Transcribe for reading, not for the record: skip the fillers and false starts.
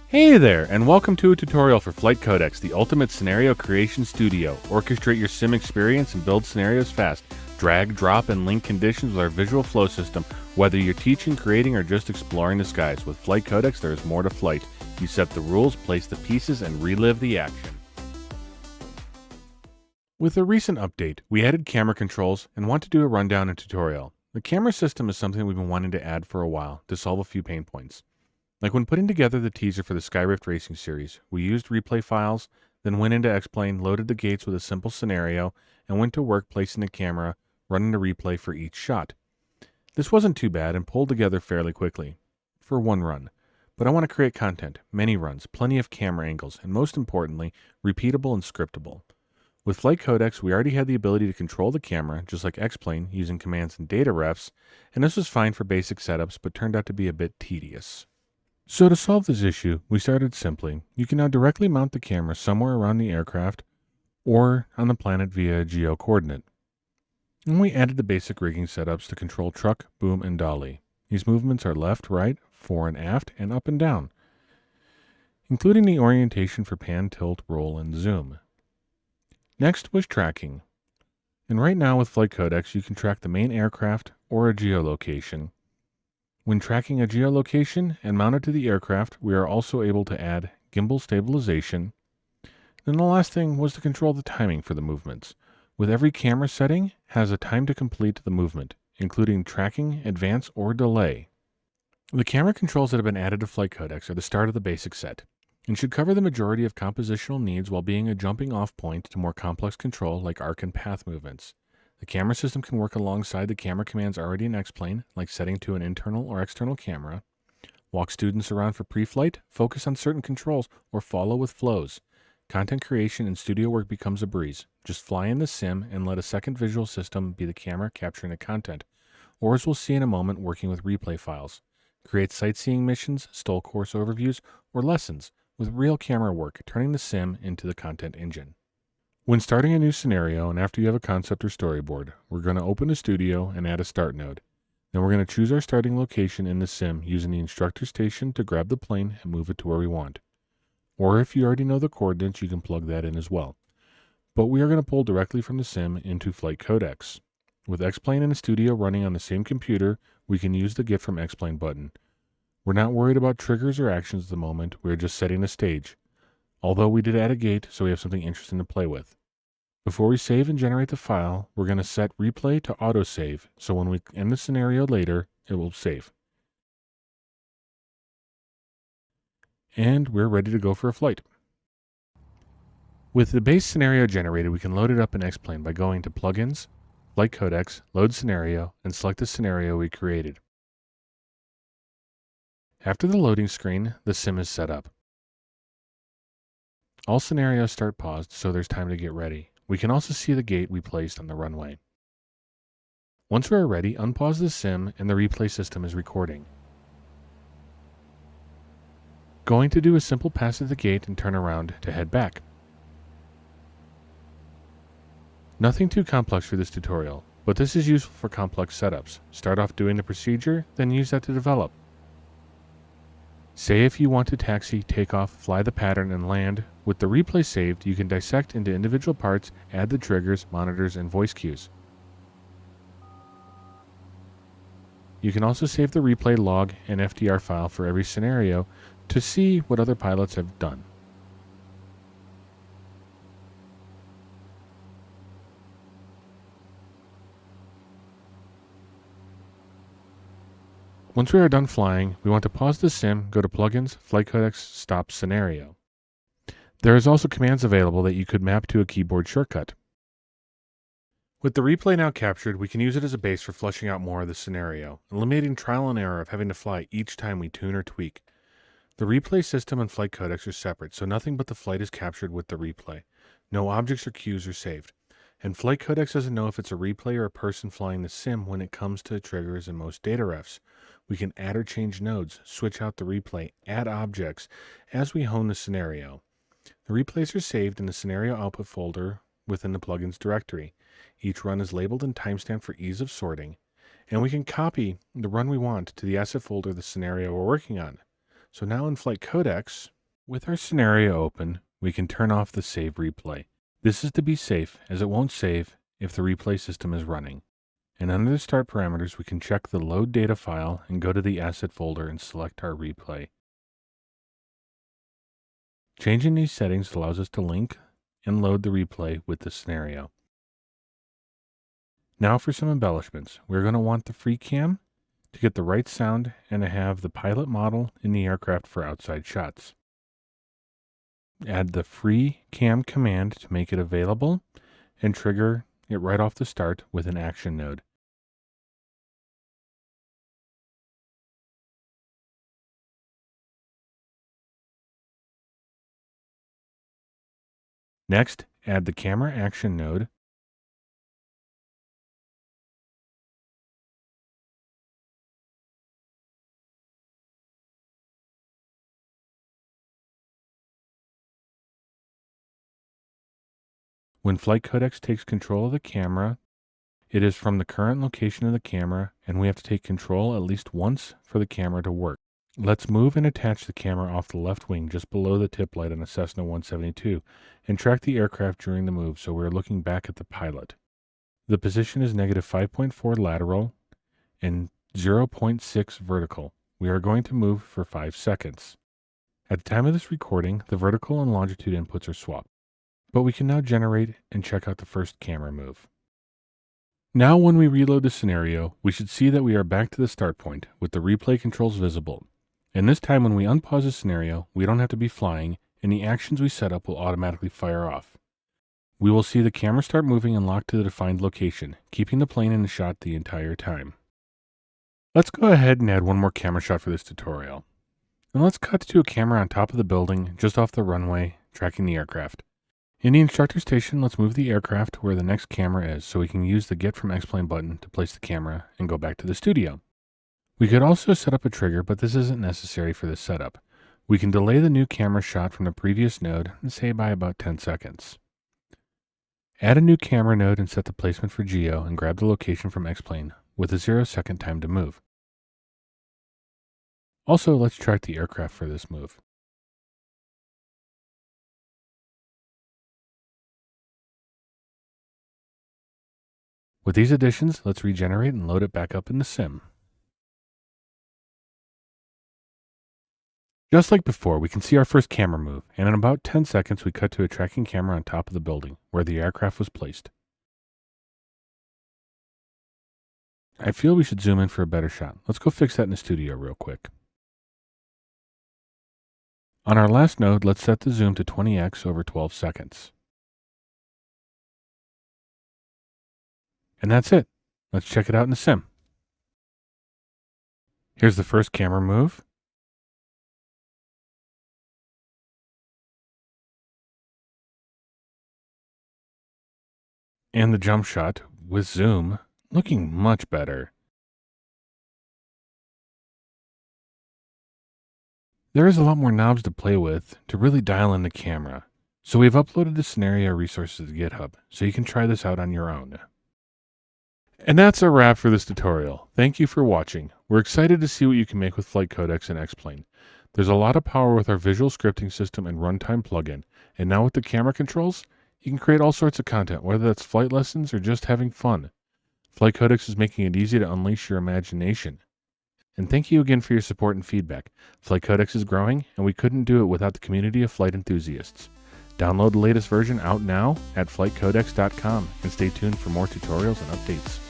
Hey there, and welcome to a tutorial for Flight Codex, the ultimate scenario creation studio. Orchestrate your sim experience and build scenarios fast. Drag, drop, and link conditions with our visual flow system. Whether you're teaching, creating, or just exploring the skies, with Flight Codex there is more to flight. You set the rules, place the pieces, and relive the action. With a recent update, we added camera controls and want to do a rundown and tutorial. The camera system is something we've been wanting to add for a while to solve a few pain points. Like when putting together the teaser for the Skyrift Racing series, we used replay files, then went into X-Plane, loaded the gates with a simple scenario, and went to work placing the camera, running the replay for each shot. This wasn't too bad and pulled together fairly quickly, for one run. But I want to create content, many runs, plenty of camera angles, and most importantly, repeatable and scriptable. With Flight Codex, we already had the ability to control the camera, just like X-Plane, using commands and data refs, and this was fine for basic setups, but turned out to be a bit tedious. So to solve this issue, we started simply. You can now directly mount the camera somewhere around the aircraft or on the planet via a geo coordinate. And we added the basic rigging setups to control truck, boom, and dolly. These movements are left, right, fore and aft, and up and down, including the orientation for pan, tilt, roll, and zoom. Next was tracking. And right now with Flight Codex, you can track the main aircraft or a geolocation. When tracking a geolocation and mounted to the aircraft, we are also able to add gimbal stabilization. Then the last thing was to control the timing for the movements. With every camera setting has a time to complete the movement, including tracking, advance, or delay. The camera controls that have been added to Flight Codex are the start of the basic set, and should cover the majority of compositional needs while being a jumping off point to more complex control like arc and path movements. The camera system can work alongside the camera commands already in X-Plane, like setting to an internal or external camera, walk students around for pre-flight, focus on certain controls, or follow with flows. Content creation and studio work becomes a breeze. Just fly in the sim and let a second visual system be the camera capturing the content, or as we'll see in a moment, working with replay files. Create sightseeing missions, stole course overviews, or lessons with real camera work, turning the sim into the content engine. When starting a new scenario and after you have a concept or storyboard, we're going to open a studio and add a start node. Then we're going to choose our starting location in the sim using the instructor station to grab the plane and move it to where we want. Or if you already know the coordinates, you can plug that in as well. But we are going to pull directly from the sim into Flight Codex. With X-Plane and the studio running on the same computer, we can use the Get from X-Plane button. We're not worried about triggers or actions at the moment, we're just setting the stage. Although we did add a gate, so we have something interesting to play with. Before we save and generate the file, we're going to set replay to autosave, so when we end the scenario later, it will save. And we're ready to go for a flight. With the base scenario generated, we can load it up in X-Plane by going to Plugins, Flight Codex, Load Scenario, and select the scenario we created. After the loading screen, the sim is set up. All scenarios start paused, so there's time to get ready. We can also see the gate we placed on the runway. Once we are ready, unpause the sim and the replay system is recording. Going to do a simple pass at the gate and turn around to head back. Nothing too complex for this tutorial, but this is useful for complex setups. Start off doing the procedure, then use that to develop. Say if you want to taxi, take off, fly the pattern, and land. With the replay saved, you can dissect into individual parts, add the triggers, monitors, and voice cues. You can also save the replay log and FDR file for every scenario to see what other pilots have done. Once we are done flying, we want to pause the sim, go to Plugins, Flight Codex, Stop Scenario. There is also commands available that you could map to a keyboard shortcut. With the replay now captured, we can use it as a base for fleshing out more of the scenario, eliminating trial and error of having to fly each time we tune or tweak. The replay system and Flight Codex are separate, so nothing but the flight is captured with the replay. No objects or cues are saved. And Flight Codex doesn't know if it's a replay or a person flying the sim when it comes to triggers and most data refs. We can add or change nodes, switch out the replay, add objects as we hone the scenario. The replays are saved in the scenario output folder within the plugins directory. Each run is labeled and timestamped for ease of sorting, and we can copy the run we want to the asset folder of the scenario we're working on. So now in Flight Codex, With our scenario open, we can turn off the save replay. This is to be safe, as it won't save if the replay system is running. And under the start parameters, we can check the load data file and go to the asset folder and select our replay. Changing these settings allows us to link and load the replay with the scenario. Now for some embellishments. We're going to want the free cam to get the right sound and to have the pilot model in the aircraft for outside shots. Add the free cam command to make it available and trigger it right off the start with an action node. Next, add the camera action node. When flight codecs takes control of the camera, it is from the current location of the camera, and we have to take control at least once for the camera to work. Let's move and attach the camera off the left wing just below the tip light on a Cessna 172 and track the aircraft during the move so we're looking back at the pilot. The position is negative 5.4 lateral and 0.6 vertical. We are going to move for 5 seconds. At the time of this recording, the vertical and longitude inputs are swapped, but we can now generate and check out the first camera move. Now when we reload the scenario, we should see that we are back to the start point with the replay controls visible. And this time when we unpause the scenario, we don't have to be flying, and the actions we set up will automatically fire off. We will see the camera start moving and lock to the defined location, keeping the plane in the shot the entire time. Let's go ahead and add one more camera shot for this tutorial. And let's cut to a camera on top of the building, just off the runway, tracking the aircraft. In the instructor station, let's move the aircraft where the next camera is so we can use the Get from X-Plane button to place the camera and go back to the studio. We could also set up a trigger, but this isn't necessary for this setup. We can delay the new camera shot from the previous node, say by about 10 seconds. Add a new camera node and set the placement for Geo and grab the location from X-Plane with a 0-second time to move. Also, let's track the aircraft for this move. With these additions, let's regenerate and load it back up in the sim. Just like before, we can see our first camera move, and in about 10 seconds we cut to a tracking camera on top of the building, where the aircraft was placed. I feel we should zoom in for a better shot. Let's go fix that in the studio real quick. On our last node, let's set the zoom to 20x over 12 seconds. And that's it. Let's check it out in the sim. Here's the first camera move. And the jump shot with zoom looking much better. There is a lot more knobs to play with to really dial in the camera. So we've uploaded the scenario resources to GitHub, so you can try this out on your own. And that's a wrap for this tutorial. Thank you for watching. We're excited to see what you can make with flight codecs and X-Plane. There's a lot of power with our visual scripting system and runtime plugin, and now with the camera controls, you can create all sorts of content, whether that's flight lessons or just having fun. Flight Codecs is making it easy to unleash your imagination. And thank you again for your support and feedback. Flight Codecs is growing, and we couldn't do it without the community of flight enthusiasts. Download the latest version out now at flightcodecs.com and stay tuned for more tutorials and updates.